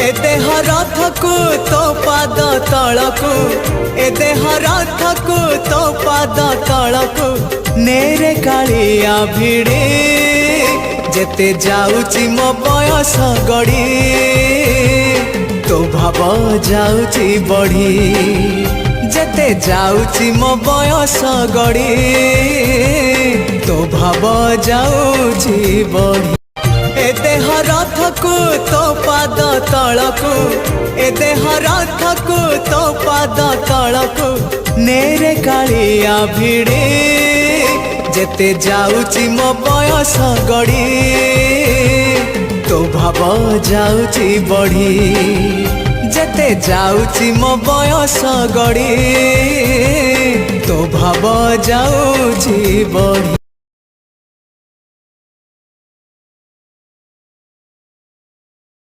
ए देह रथकु तो पाद तलकु ए देह रथकु तो पाद तलकु नेरे कालिया भिड़ी जेते जाउची मो बयस गड़ी तो भाव जाउची बढ़ी जेते जाउची मो बयस गड़ी तो भाव जाउची बढ़ी ए देह रथकु तो पाद तलकु ए देह रथकु तो पाद तलकु नेरे कालिया भिड़ी जेते जाउची मो बयस गड़ी तो भाव जाउची बढ़ी जेते जाउची मो बयस गड़ी तो भाव जाउची बढ़ी।